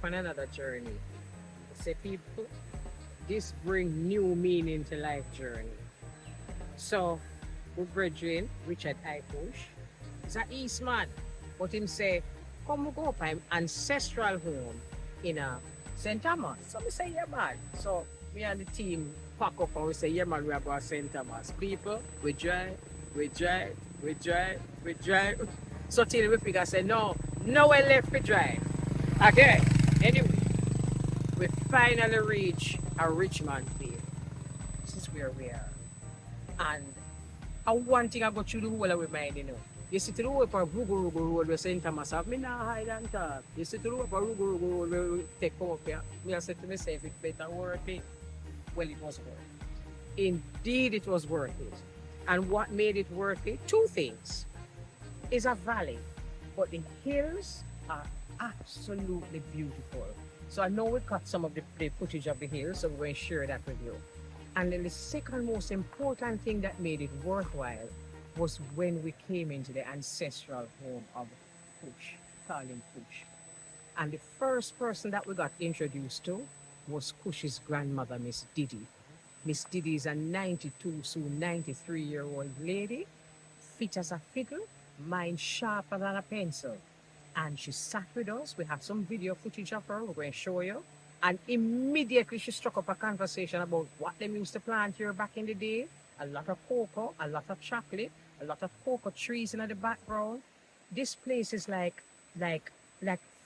on another journey. Say people, this bring new meaning to life journey. So, we brethren, Richard I-Kush, is a Eastman, but him say, come we go up him ancestral home in a St. Thomas. So we say, yeah man. So me and the team pack up and we say, yeah man, we are going to St. Thomas. People, we drive. So till we figure say, no, nowhere left we drive. Okay, anyway, we finally reach a Richmond Vale. This is where we are. And one thing I go through the whole of my mind, you know. You see to the way for Rugu Road, we St. Thomas, me not hide and talk. You see to the way for Rugu Road, we take come up here. Me I said to myself, it's better worth it. Well, it was worth it. Indeed, it was worth it. And what made it worth it? Two things. It's a valley, but the hills are absolutely beautiful. So I know we cut some of the footage of the hills, so we're going to share that with you. And then the second most important thing that made it worthwhile was when we came into the ancestral home of Kush, called him Kush. And the first person that we got introduced to was Kush's grandmother, Ms Diddy. Ms Diddy is a 92, soon 93-year-old lady, fit as a fiddle, mind sharper than a pencil. And she sat with us. We have some video footage of her. We're going to show you. And immediately she struck up a conversation about what they used to plant here back in the day. A lot of cocoa, a lot of chocolate, a lot of cocoa trees in the background. This place is like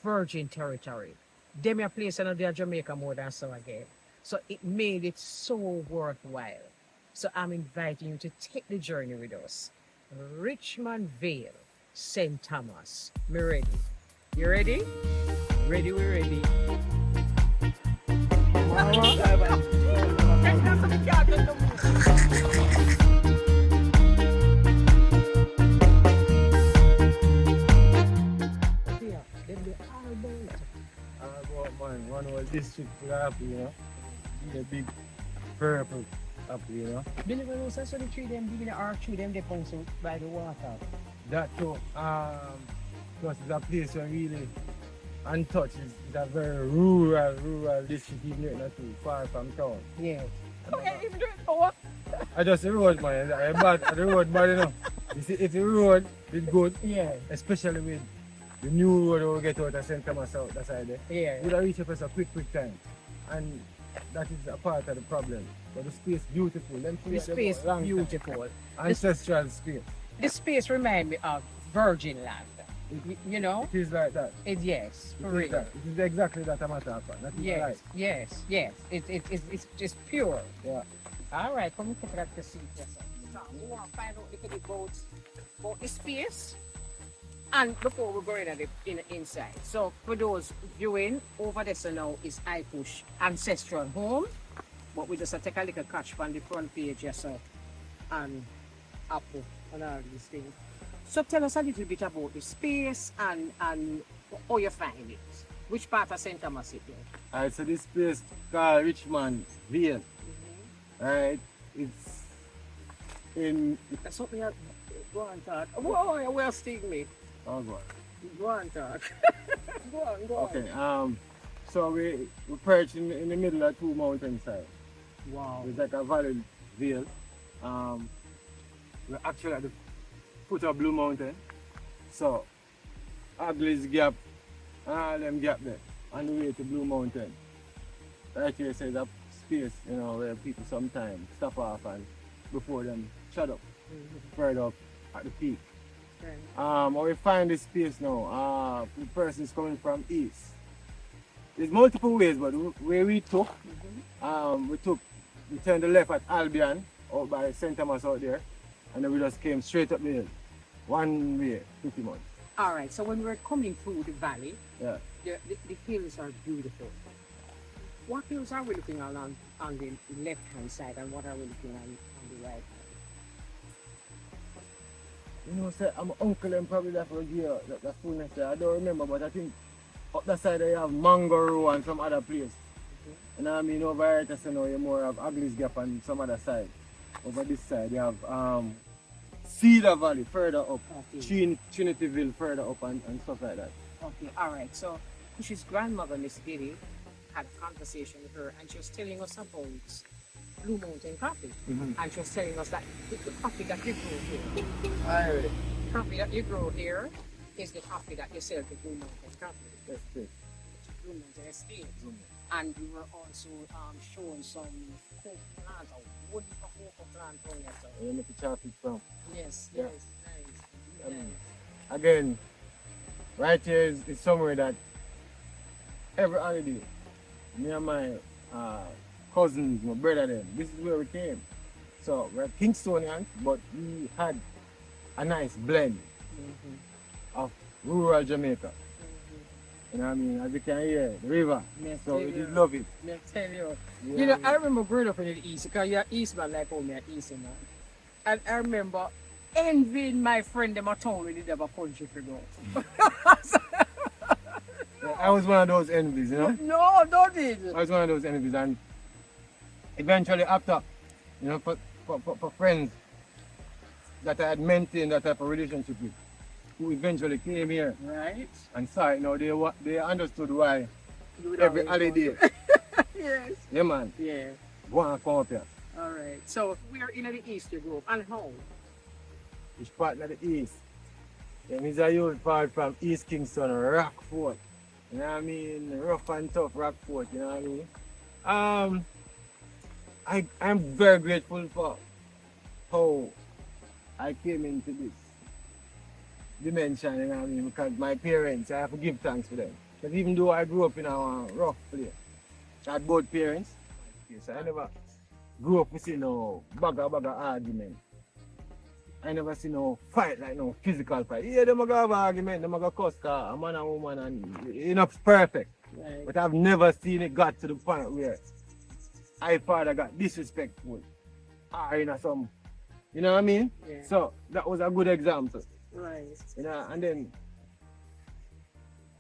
virgin territory. Them a place in Jamaica more than some again. So it made it so worthwhile. So I'm inviting you to take the journey with us. Richmond Vale, St. Thomas. Me ready? You ready? Ready, we ready. One whole district for apple, you know. The big purple apple, you know. Billy, when we saw the tree, them giving the arch tree, them they point so by the water. That too, because it's a place where really untouched. It's a very rural district, even not too far from town. Yeah. Okay, even do it for what? I just the road, man. I'm bad. The road bad, you know. You see, if the road is good, yeah, especially with the new road we get out of St. Thomas out that side there, yeah, we'll reach a place a quick time. And that is a part of the problem. But the space beautiful. The space beautiful. Ancestral space. The space reminds me of virgin land. You know? It is like that. Yes, for real. It is exactly that I'm talking about. Yes, right. yes. It's just pure. Yeah. All right, come and take it up to see. Yes, sir. So we want to find out a little bit about the space. And before we go in the inside. So for those viewing, over there so now is I-Kush Ancestral Home. But we just take a little catch on the front page, yes, sir. And apple and all these things. So tell us a little bit about the space and how you find it. Which part of St. Thomas is it? Alright, so this place called Richmond Vale. Alright, it's in... That's what we have. Go on, talk. Whoa, we're sticking me. Oh, God. Go on, talk. Go on. Okay, so we perch in the middle of two mountainsides. Wow. It's like a valley vale. We're actually at the foot of Blue Mountain. So, Ugly's Gap and all them gap there on the way to Blue Mountain. Right here says a space, you know, where people sometimes stop off and before them shut up, further up at the peak. Or we find this space now, the person is coming from east. There's multiple ways, but where we took, we turned the left at Albion, out by St. Thomas out there, and then we just came straight up the hill. One way, pretty much. All right, so when we're coming through the valley, yeah, the hills are beautiful. What hills are we looking on the left-hand side, and what are we looking on the right hand? You know, say, I'm uncle and probably that for a year, that fullness there. I don't remember, but I think up that side they have Mangoro and some other place. And I mean over here, just, you know, you more have Ugly's Gap and some other side. Over this side, you have Cedar Valley further up, okay. Trinityville further up and stuff like that. Okay, all right. So which is Grandmother Ms Diddy, had a conversation with her, and she was telling us about Blue Mountain coffee. And she was telling us that the coffee that you grow here, Alright. coffee that you grow here is the coffee that you sell to Blue Mountain Coffee, That's it. Blue Mountain Estate. And we were also showing some cocoa plants, a woody cocoa plant on it. Where you make the chocolate from. Yes, Yeah. yes, nice. Again, right here is somewhere that every holiday, me and my cousins, my brother them, this is where we came. So we're Kingstonians, but we had a nice blend of rural Jamaica. You know what I mean? As you can hear, the river. Yes, So yeah, we did yeah. love it. Me tell you. Yeah, You know, I remember growing up in the East, because you're Eastman like how me at Eastman. And I remember envying my friend them at town when they have a country to go. I was one of those envies, you know? No, don't it. I was one of those envies, and eventually after, you know, for friends that I had maintained that type of relationship with, who eventually came here Right? and saw it, now they understood why You would every always holiday, go. Yes. yeah man, Yeah. want to come up here. All right. So we are in the East you grew up, and how? Which part of the east? Yeah, me's a youth part from East Kingston, Rockfort. You know what I mean? Rough and tough Rockfort, you know what I mean? I'm very grateful for how I came into this dimension, you know what I mean? Because my parents, I have to give thanks for them. Because even though I grew up in a rough place, I had both parents. Yes, I never grew up with see no bugger argument. I never see no fight, like no physical fight. Yeah, them a go have argument, them a go cuss, cause a man and woman, and it's not perfect. Right. But I've never seen it got to the point where I father got disrespectful or in some, you know what I mean? Yeah. So that was a good example, Right. you know. And then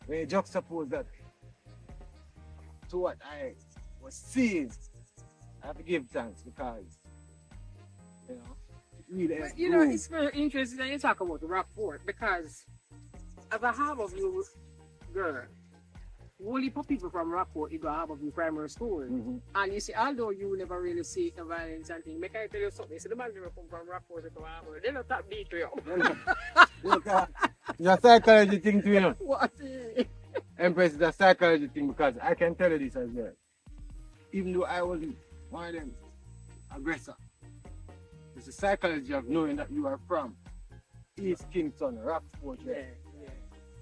when you juxtapose that to what I was seeing, I have to give thanks because, you know, it really But, you know, it's very interesting that you talk about the Rockfort, because as a Harbour View girl, only for people from Rockfort, you go Harbour View Primary School. And you see, although you never really see the violence and things, make I tell you something. See, the man never come from Rockfort to Harbour. They don't talk beat you. It's a psychology thing too, you know. What? Empress is a psychology thing because I can tell you this as well. Even though I wasn't one of them aggressor, it's the psychology of knowing that you are from East Kingston, Rockfort, Yeah, yeah.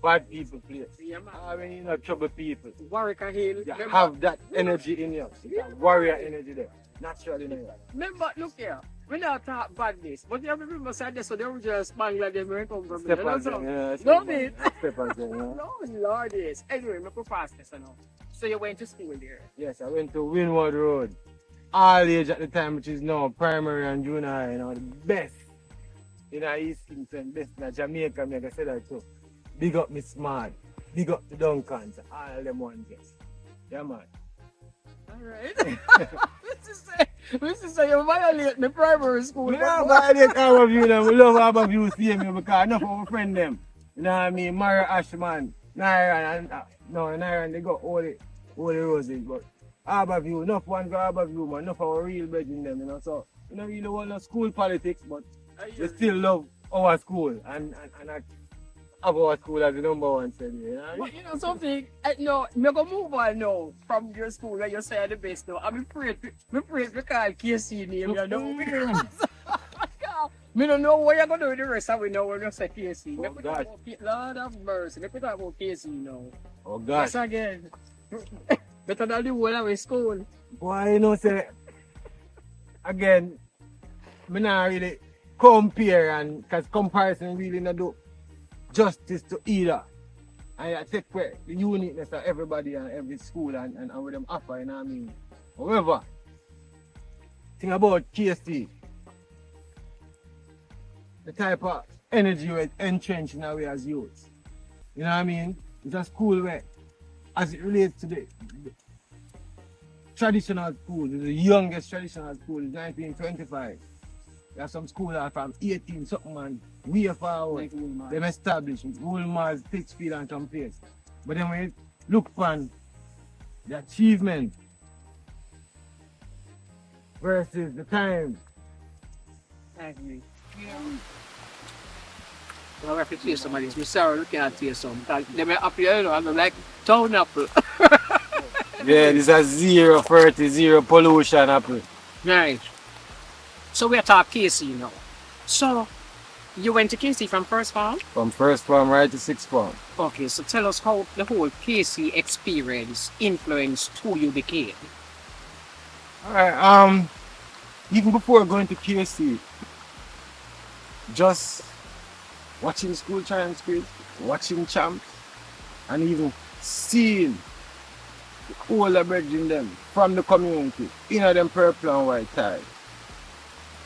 bad people place. Yeah, man. I mean, you know, trouble people. Warwick Hill. You have that energy in you, that warrior energy there, naturally in you. Remember, look here. We don't talk badness, but you have to remember say this, so they were just Bangladesh where they come from. Step You know, on so- them, yeah. Love it. Step on them, yeah. No, Lord, yes. Anyway, me go past this, you know. So you went to school there. Yes, I went to Winwood Road. All age at the time, which is now primary and junior high, you know, the best in East Kingston, best in Jamaica, like I said that too. Big up Miss Smart, big up the Duncans, all them ones, yes. Yeah, man. Alright. This is say you violate the primary school. We don't violate our view, them. We love our view, see me, because enough of our friend them. You know what I mean? Mara Ashman, Naira, and no, Naira, they got all the roses, but Harbour View, enough one go Harbour View, man, enough of our real bed in them, you know. So, you know, really want no school politics, but we still love our school and have our school as the number one said, you know. But you know something, no, me go move on now from your school where you say the best now. I'm afraid to call KC name, you know. Because me don't know what you're gonna do with the rest of it now when you say KC. Oh, gosh. Lord of mercy, me talk about KC now. Oh, gosh. Yes again. Better than the whole of school. Boy, you know, say, again, me not really compare, and because comparison really not do justice to either. I take away the uniqueness of everybody and every school and what them offer, you know what I mean? However, thing about KST, the type of energy we entrench in our way as youths. You know what I mean? It's a school where, as it relates to the traditional school, the youngest traditional school is 1925. There are some schools that are from 18 something and way forward. Like Woolmars. Them established Woolmars, Pittsfield and some place. But then when you look upon the achievement versus the time. I agree. Well, I have to taste some of this. I'm sorry, looking at taste some. They may up here, you know, I'm like town apple. Yeah, this is zero 30, zero pollution apple. Right. So we're talking KC now. So you went to KC from first form? From first form right to sixth form. Okay, so tell us how the whole KC experience influenced who you became. Alright, even before going to KC, just watching school transcripts, watching champs, and even seeing the older brethren them from the community, them purple and white ties.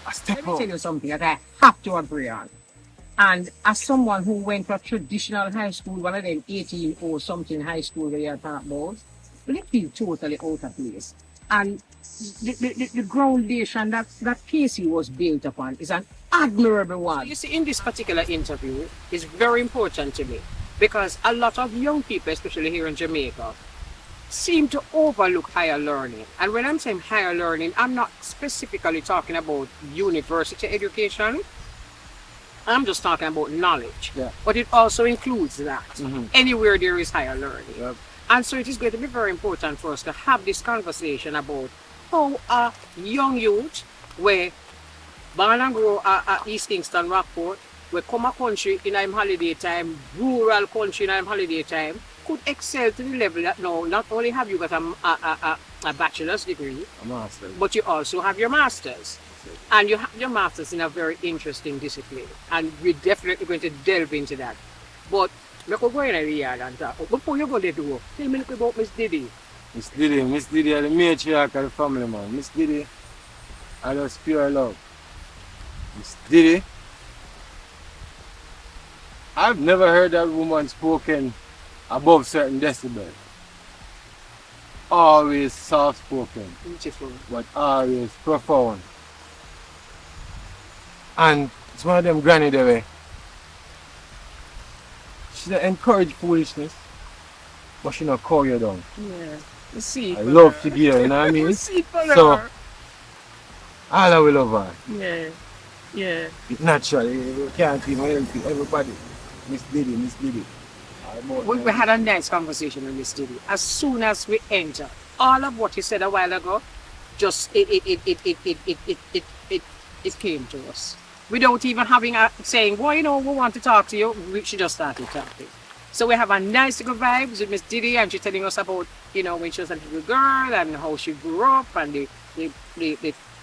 I step Let me out. tell you something that I have to agree on. And as someone who went to a traditional high school, one of them 18 or something high school that you're talking about, they feel totally out of place. And the foundation that KC was built upon is an admirable one. So you see, in this particular interview, is very important to me because a lot of young people, especially here in Jamaica, seem to overlook higher learning. And when I'm saying higher learning, I'm not specifically talking about university education. I'm just talking about knowledge. Yeah. But it also includes that. Mm-hmm. Anywhere there is higher learning. Yep. And so it is going to be very important for us to have this conversation about how a young youth, where born and grow at East Kingston, Rockfort, we come a country in a holiday time, rural country in a holiday time, could excel to the level that now not only have you got a bachelor's degree, A master. but you also have your master's. And you have your master's in a very interesting discipline. And we're definitely going to delve into that. But we could go in the yard and talk. Before you go there to go, tell me about Ms Diddy. Ms Diddy is the matriarch of the family, man. Ms Diddy, I just pure love. Ms Diddy, I've never heard that woman spoken above certain decibels. Always soft spoken, Beautiful. but always profound. And it's one of them granny the way. She don't encourage foolishness, but she not call you down. Yeah. You see. I love to give her, you know what I mean? You see for So, her. all I will love her. Yeah. Yeah. It's natural, you can't even help it. Everybody, Miss Diddy, Miss Diddy. We had a nice conversation with Ms Diddy. As soon as we enter, all of what he said a while ago, just it came to us. Without even having a saying, well, you know, we want to talk to you, she just started talking. So we have a nice little vibes with Ms Diddy, and she's telling us about, you know, when she was a little girl and how she grew up and the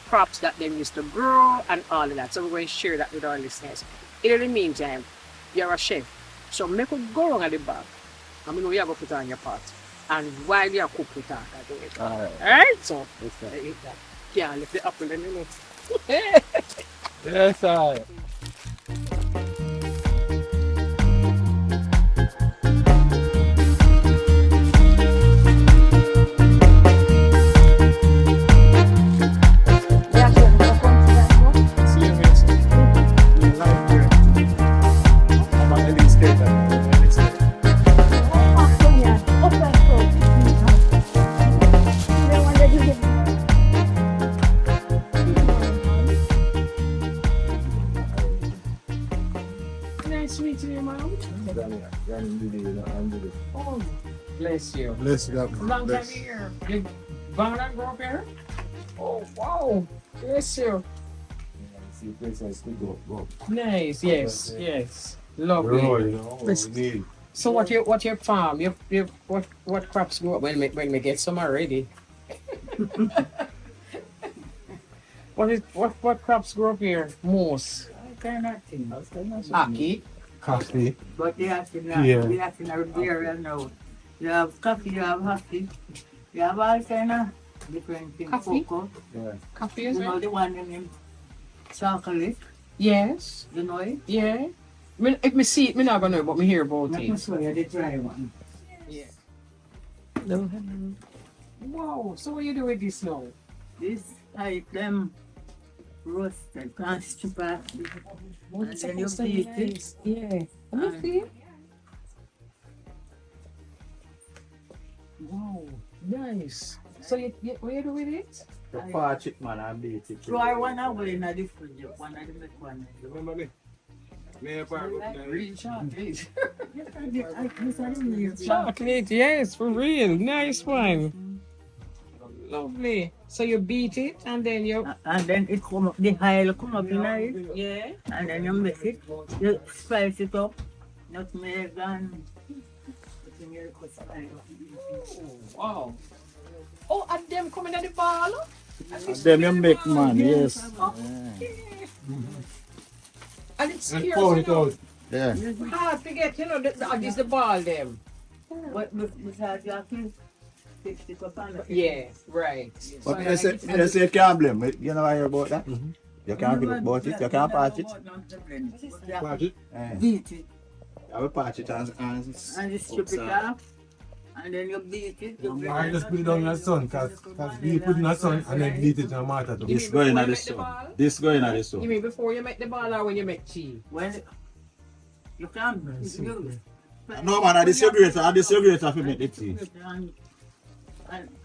crops that they used to grow and all of that. So we're going to share that with our listeners. In the meantime, you're a chef. So make a go wrong at the back. I mean, you have to put on your pot. And while you're cooking, talk about it. Alright? So, eat that. Yeah, lift the apple in the Yes, I. Oh, bless you. Bless you. Long time here. You born and grew up here? Oh, wow. Bless you. Nice, yes, yes. Lovely. So what your farm? What crops grow up? When we get some already. What crops grow up here? Moose. Kind of thing. Aki. Coffee. But they have to Yeah. we have to area now. You have coffee, you have hockey, you have all kind of different things. Coffee? Cocoa. Yeah. Coffee You is know it? the one in chocolate, Yes. you know it? Yeah. If me see it, me not gonna know, but me hear about Let me it. show you the dry one. Yeah. Wow. So what you do with this now? This item roasted, can't strip off. And then you beat it. Yeah. And Wow, nice. So what you do with it? The patch it, man, and beat it. So I one away in the fridge, one of the make one. Remember me? Me a part of that. Real chocolate. Chocolate. Chocolate, yes, for real. Nice one. Lovely. So you beat it and then you. And then it come up, the oil come up in it. Yeah. And then you mix it, you spice it up, nutmeg and put in your spice. Wow. Oh, and them coming at the ball? Them you make, man, yes. And it's And scarce, pour you it know. out. Yeah. Hard to get, you know, this the ball them. But besides you have to fix it up and Yeah, right. But you say you can't blame it. You know why about that? You can't feel about it, you can't patch it. Patch it. Beat it I will patch it and and you strip it off. And then you beat it. I just put it down in the sun, cause we put it in the sun and then beat it in the mortar. this going at the sun. This going at the You sun. mean before you make the ball or when you make cheese? When you can't No man, I disagree if you make the tea.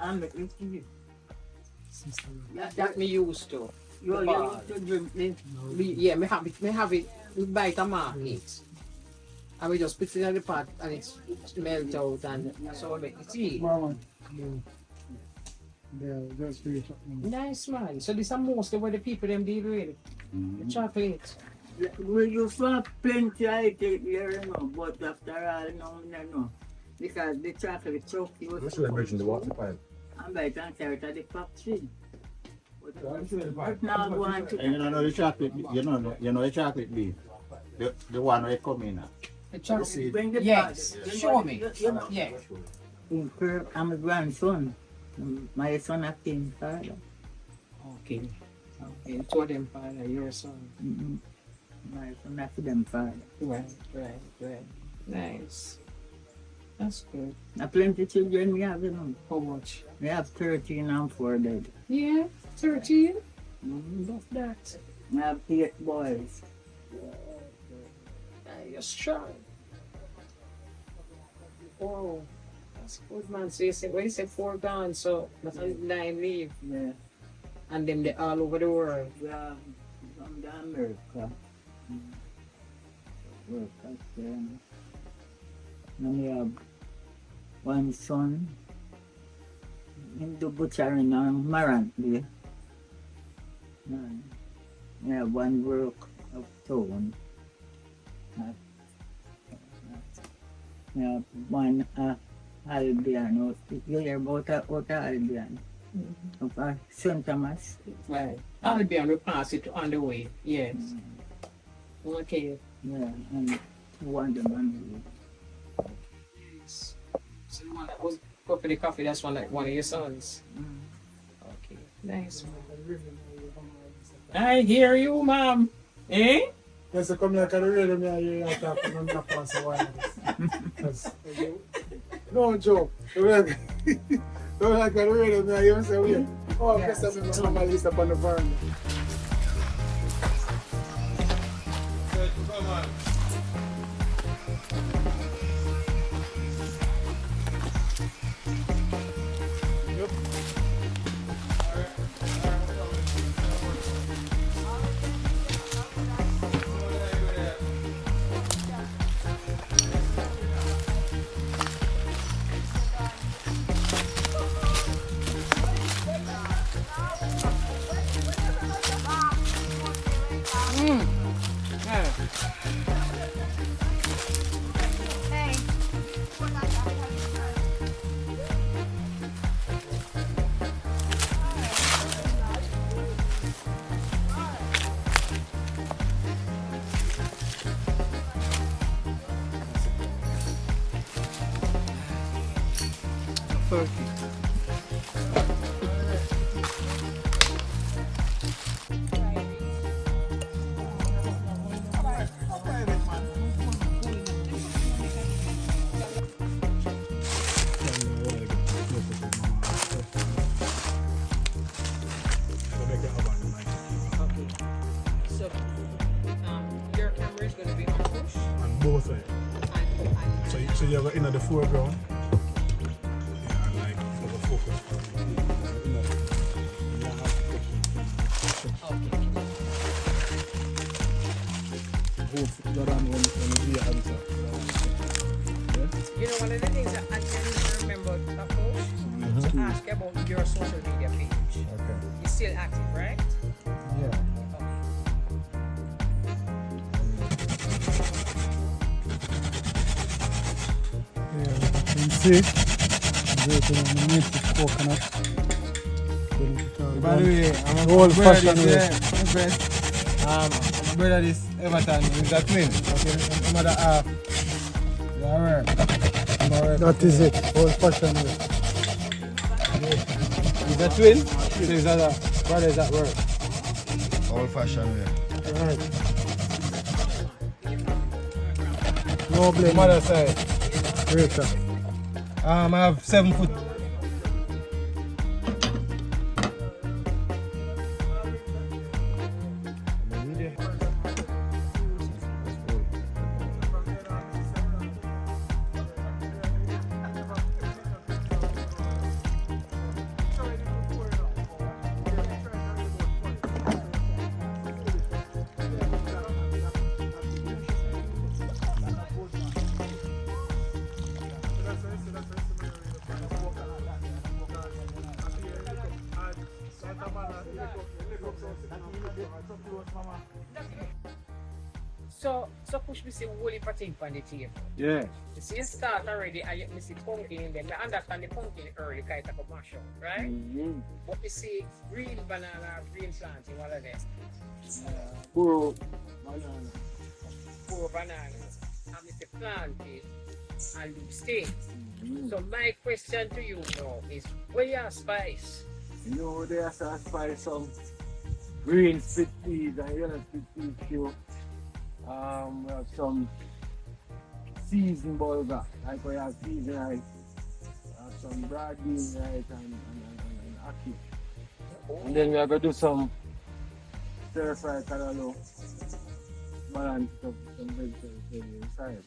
and make it tea. That me used to. You ball. used to drink this. Yeah, me have it, we buy it at market. And we just put it in the pot and it's melt out and so we make the tea. Nice man. So this is mostly what the people them deal with. The chocolate. We used to have plenty of it here, you know, but after all, no. Because the chocolate choke you was the water pipe. and by the time it at the factory. But now go on to And you know the chocolate, you know the chocolate beef. The one where it come in. The chocolate. bring the Yes. pot. Show me. You know, Yeah. I'm a grandson. My son a king father. Okay. Okay. Two of them father, your son. My son a them father. Right. Nice. That's good. Now plenty children we have, you know. How much? We have 13 and 4 dead. Yeah, 13. Love that. We have 8 boys. You're strong. Oh, that's good, man. So you said, well, you said 4 gone, so that's 9 leave. Yeah. And them they all over the world. We have from the America. Work at them. And we have one son in the butchering on Marantly. We have one work of town. We have one Albion. You hear about Albion? Of St. Thomas. Right. I'll be on the pass it on the way. Yes. Okay. Yeah, and one the man. Yes. So the one that was go for the coffee, that's one like one of your sons. Okay. Nice. I hear you, ma'am. Eh? Yes, I come like a radio, me and you talk and not pass a while. No joke. Don't like a radio, me and you say, wait. Oh, I guess I'm going to list up on the veranda. Come on. So your camera is gonna be on push. On both sides. So you have it in the foreground. Yeah, You know, one of the things that I can remember, to ask about your social media page. Okay. You're still active, right? Yeah. Yeah, you can see the native coconut. By the way, I'm a Old brother fashioned this, I'm a brother this Everton, is a twin. Okay, I'm mother half. Yeah, right. That is it, old fashioned way. He's a twin, so his other brothers at work. Old fashioned way. Right. No blame. Mother side. Greater. I have 7 foot. So push me see whole heap of things on the table. Yeah. You see you start already and you see pumpkin in them. I understand the pumpkin early kind of mash up, right? Mm-hmm. But you see green banana, green planting, what are they? Poor banana. Four bananas. And you see planting and loose steaks. So my question to you now is where your spice? You know, there's a spice some green split peas and yellow split peas too. We have some seasoned bulgur, like we have seasoned rice. We have some broad bean rice and ackee. And then we are going to do some stir fry callaloo, balanced up with some vegetables inside.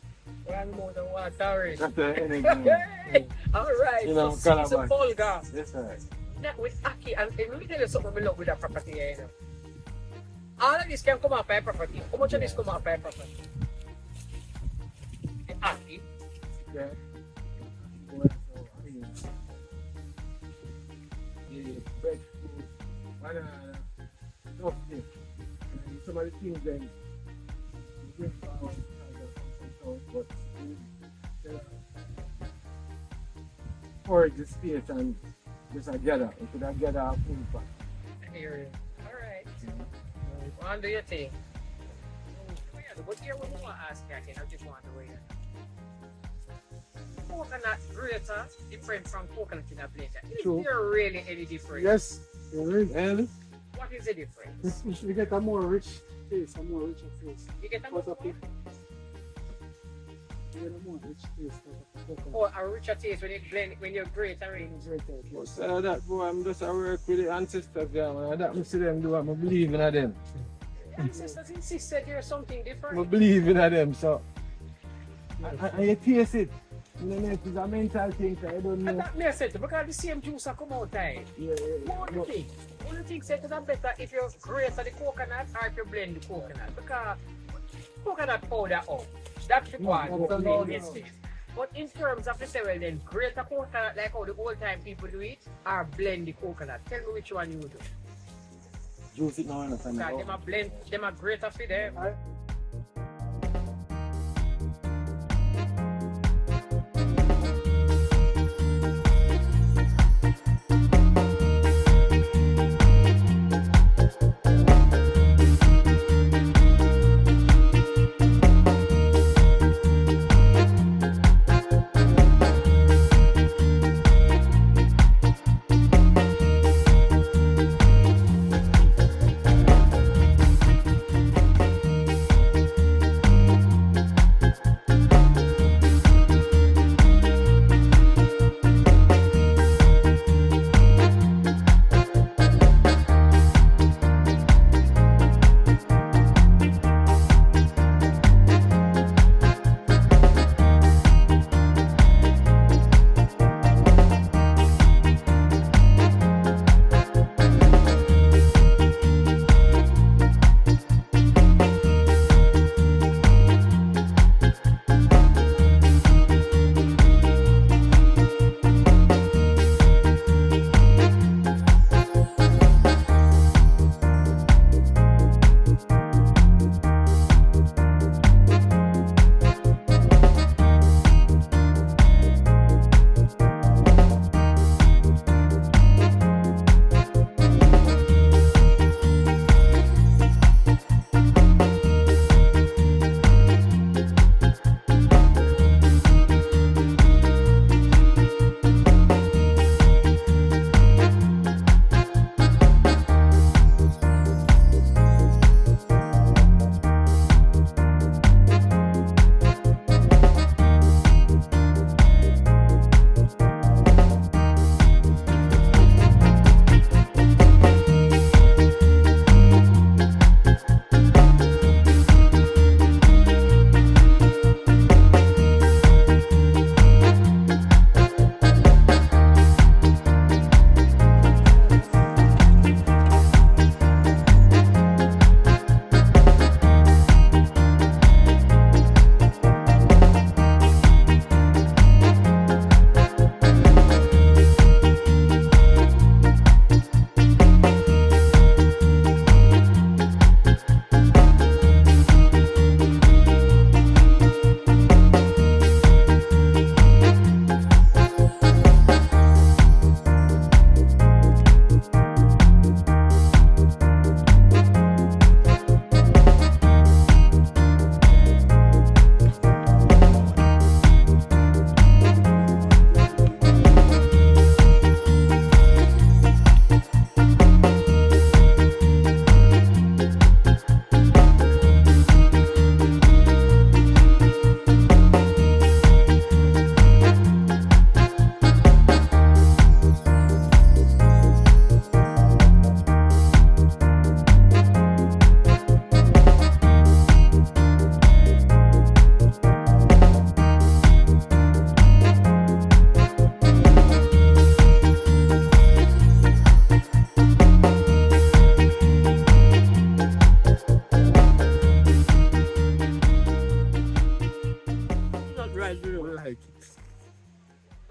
One more than water already. That's the energy. Alright, You know, so season Calabash. bulgur. Yes, right. Now, with ackee, and let me tell you something we love with that property here, you know. All of this can come up by property. How much of this come up by property? The ackee. Yeah. The breadfruit, banana, toasted. And some of the things then we bring forward but forage the space and just a gather. We could have gathered a food pack. I hear you. Alright. What do you think? What here we want to ask you again? I just want to wait. Coconut grater different from coconut in a blender. True. Is there really any difference? Yes, there is. And What is the difference? You get a more rich taste, a more richer taste. You get a What more, of it? You get a more rich taste of coconut. or a richer taste when you blend, when you grate and rinse. what's that boy? I'm just a work with the ancestors there, man. That I see them do, I believe in them. Ancestors insisted there's something I different. believe in them, so. And you taste it. You know, it's a mental thing, so I don't And know. that makes sense because the same juice will come out time. Yeah, What do you think? What do you think said that better if you grate the coconut or if you blend the coconut? Because coconut powder out. That's the one. no. But in terms of the say, well then, grate the coconut like how the old time people do it, or blend the coconut. Tell me which one you do. Juice it now, and Because them a blend, them a grater for them.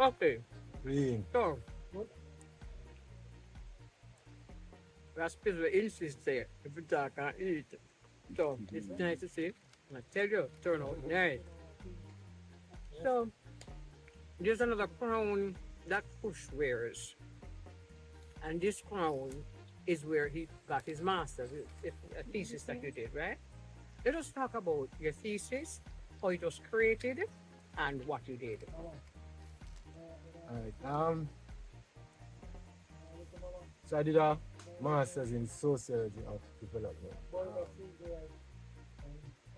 Okay, Clean. so that's because we insist there. If you talk and eat. So it's nice to see. I tell you, turn out nice. So there's another crown that Kush wears. And this crown is where he got his master's, a thesis that you did, right? Let us talk about your thesis, how it was created, and what you did. Alright. So I did a master's in sociology of development.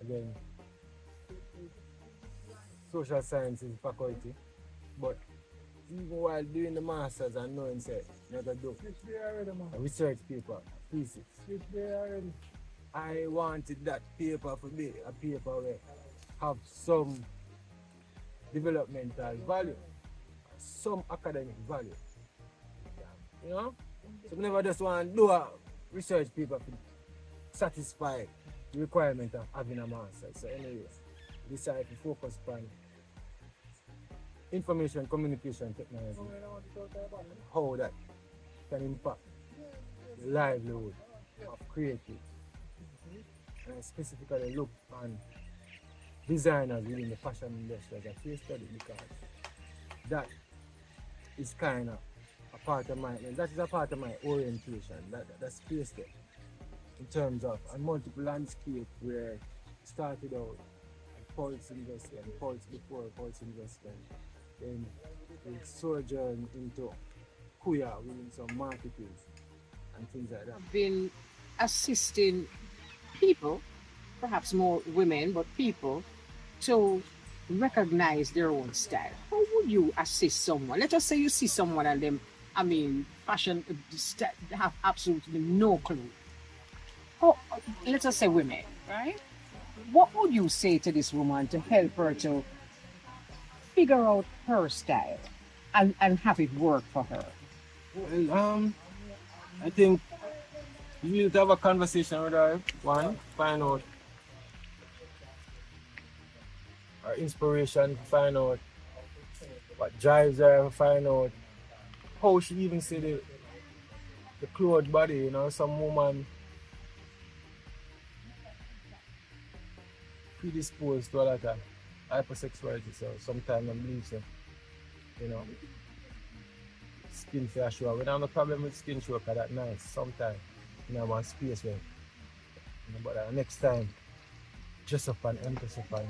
Again, social sciences faculty, but even while doing the masters and knowing say you gotta do a research paper, thesis, I wanted that paper to be a paper where have some developmental value, some academic value. You know? So I never just want to do a research paper to satisfy the requirement of having a master. So anyway, I decided to focus on information communication technology, how that can impact the livelihood of creatives. And I specifically look on designers within the fashion industry as a case study because that is kind of a part of that is a part of my orientation, that space there in terms of a multiple landscape where it started out at Pulse investment, Pulse before Pulse investment, then we sojourn into Kuya within some marketing and things like that. I've been assisting people, perhaps more women, but people, to recognize their own style. How would you assist someone? Let us say you see someone and them, fashion, have absolutely no clue. How, let us say women, right? What would you say to this woman to help her to figure out her style and have it work for her? Well, I think you need to have a conversation with her. One, find out her inspiration, find out what drives her, find out how she even see the clothed body. You know, some woman predisposed to a lot of hypersexuality, so sometimes I believe so. You know, skin for sure. We don't have no problem with skin show because that's nice. Sometimes you know, I want space where, but next time, dress up and empress up and,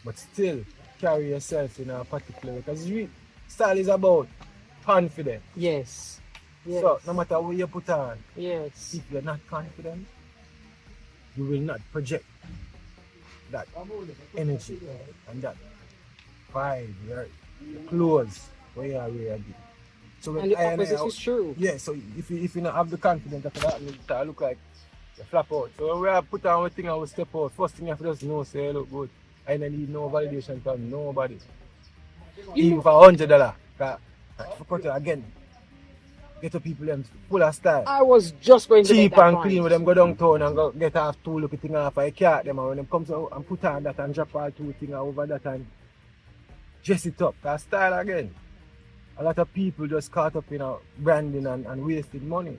but still carry yourself in a particular way. Because style is about confidence. Yes. Yes. So no matter what you put on, Yes. if you're not confident, you will not project that energy and that vibe, your clothes where you are wearing. So And the opposite is true. Yeah, so if you not have the confidence after that, it look like you flap out. So when we have put on one thing and we step out, first thing you have to just know, say you look good. I don't need no validation from nobody. Even for $100. Again, get the people them full of style. I was just going to make Cheap that and point. clean with them go downtown and go get off two looking thing off a car them, and when them comes out and put on that and drop all two things over that and dress it up. Cause style again. A lot of people just caught up in branding and wasting money.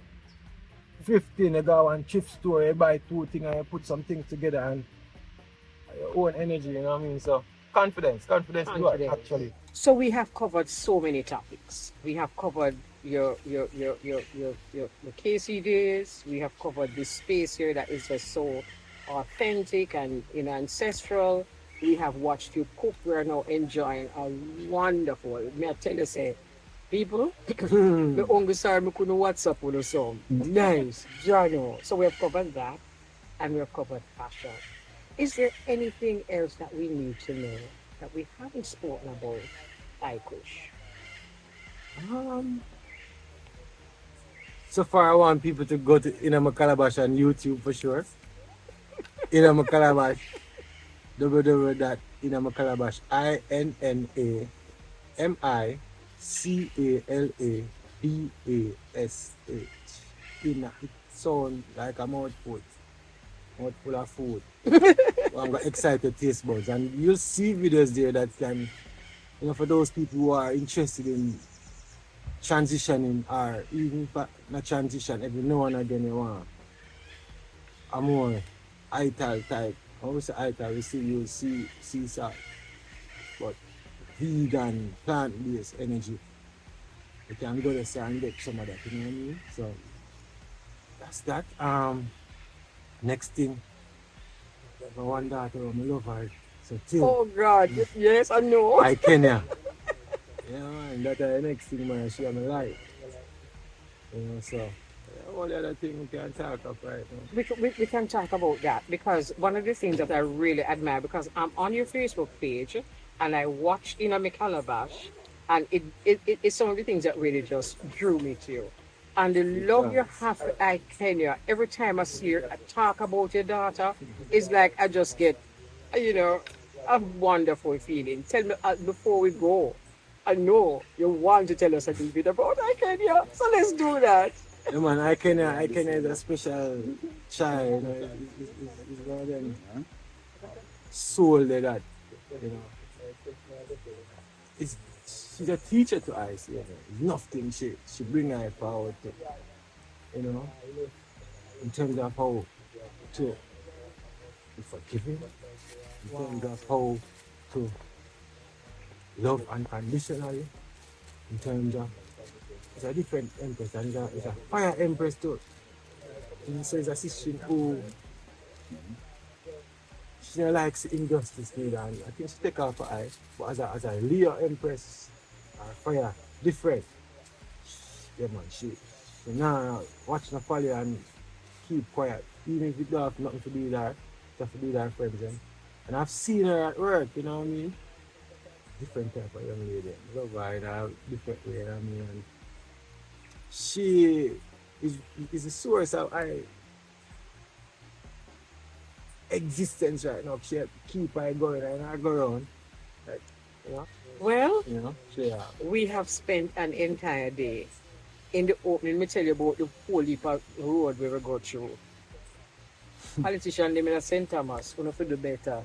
15, you go and thrift store, you buy two things and you put some things together and your own energy, you know what I mean? So confidence is what actually. So we have covered so many topics. We have covered your KC days. We have covered this space here that is just so authentic and ancestral. We have watched you cook. We are now enjoying a wonderful. May I tell you, say, people, the only sorry me couldn't WhatsApp with us some nice journal. So we have covered that, and we have covered fashion. Is there anything else that we need to know that we haven't spoken about, I-Kush? So far I want people to go to Calabash on YouTube for sure. Calabash. www.inamacalabash INNAMICALABASH. It sounds like a mouthful of food. I'm got excited taste buds, and you'll see videos there that can You know, for those people who are interested in transitioning, or even if not transition, every now and again you want a more ital type. When we say ital, we see you see salt, but vegan, plant-based energy. You can go there and get some of that, you know what I mean? So that's that. Next thing, my one daughter, I love her. So Tim, Oh God, yes, I know. I Kenya. Yeah, man, that's the next thing, man. She am like, you know, so all the other thing we can talk about right now. We can talk about that because one of the things that I really admire, because I'm on your Facebook page and I watched my Calabash, and it's some of the things that really just drew me to you. And the love you have for Kenya, every time I see you talk about your daughter, it's like I just get, you know, a wonderful feeling. Tell me before we go, I know you want to tell us a little bit about Kenya, so let's do that. Yeah, man, I Kenya is a special child, you know, it's one of them soul that, you know. She's a teacher to us, yeah. Nothing she bring her forward to, you know, in terms of how to be forgiving, in terms of how to love unconditionally, in terms of it's a different empress, and it's a fire empress too. And so it's a sister who she don't likes injustice neither, and I think she take off her eye, but as a Leo empress or fire different. Yeah man, she now watch the follow and keep quiet. Even if you don't have nothing to do with her, you have to do with her friends. And I've seen her at work, you know what I mean? Different type of young lady. Love her in a different way, you know what I mean? And she is the source of our existence right now. She keep her going and I go around. Like, you know? Well, You know? Yeah. we have spent an entire day in the opening. Let me tell you about the whole heap of road we will go through. Politicians, them in St. Thomas, we have to do better.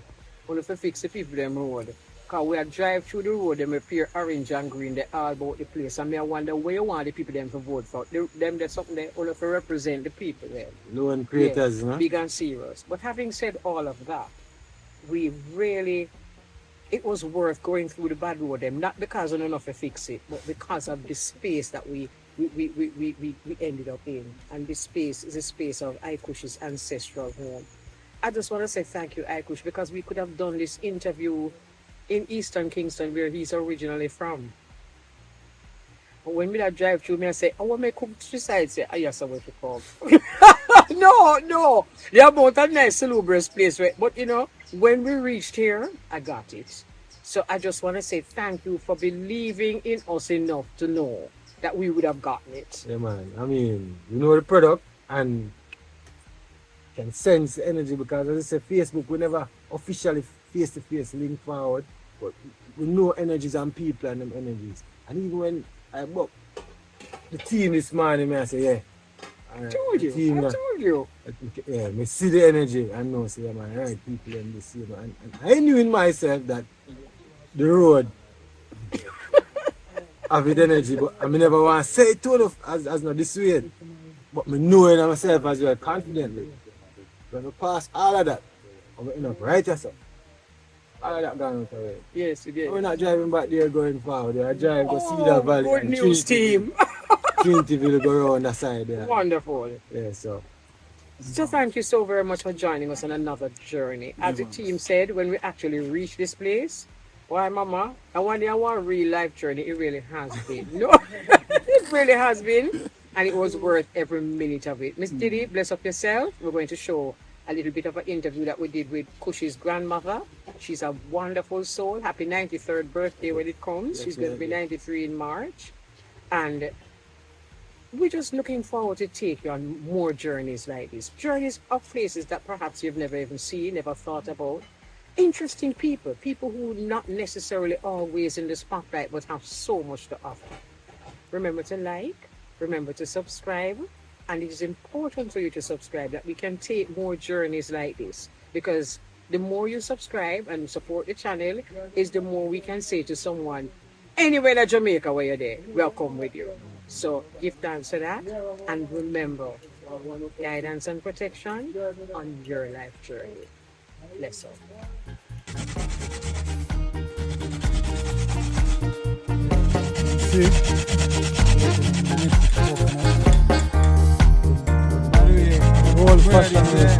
We have to fix the people them road. Because we are drive through the road, them appear orange and green, they all about the place. And I wonder where you want the people them to vote for. There's something they all have to represent the people there. Loan creators, you know? Big and serious. But having said all of that, we really, it was worth going through the bad road them, not because we don't know to fix it, but because of the space that we ended up in. And this space is a space of I-Kush's ancestral home. I just want to say thank you, I-Kush, because we could have done this interview in Eastern Kingston, where he's originally from. But when we drive through, I say, I want to come to the side, say, I yes, I want to come. No. The amount of nice, salubrious place, right? But you know, when we reached here, I got it. So I just want to say thank you for believing in us enough to know that we would have gotten it. Yeah, man. I mean, you know the product and can sense the energy because, as I say, Facebook, we never officially face-to-face link forward, but we know energies and people and them energies. And even when I book the team this morning, I say, yeah. I told you. Yeah, I see the energy. I know, say, man, right people in this, you know. And I knew in myself that the road have the energy, but I never want to say it too enough as not this way. But I know in myself as well, confidently. When we pass all of that, I'm end up right yourself. All of that gone out away. Yes, you did. We're not driving back there going forward. We're driving to Cedar Valley. Good and news, team. Trinity will go around the side there. Wonderful. Yeah, so. So thank you so very much for joining us on another journey. As the team said, when we actually reach this place, why, Mama? I want a real life journey. It really has been. No, it really has been. And it was worth every minute of it. Ms Diddy, bless up yourself. We're going to show a little bit of an interview that we did with Kush's grandmother. She's a wonderful soul. Happy 93rd birthday when it comes. She's going to be 93 in March. And we're just looking forward to take you on more journeys like this. Journeys of places that perhaps you've never even seen, never thought about. Interesting people. People who not necessarily always in the spotlight but have so much to offer. Remember to like. Remember to subscribe. And it is important for you to subscribe that we can take more journeys like this. Because the more you subscribe and support the channel, is the more we can say to someone, anywhere in Jamaica where you're there, we'll come with you. So give thanks for that, and remember, guidance and protection on your life journey. Bless up. See? Old fashioned way.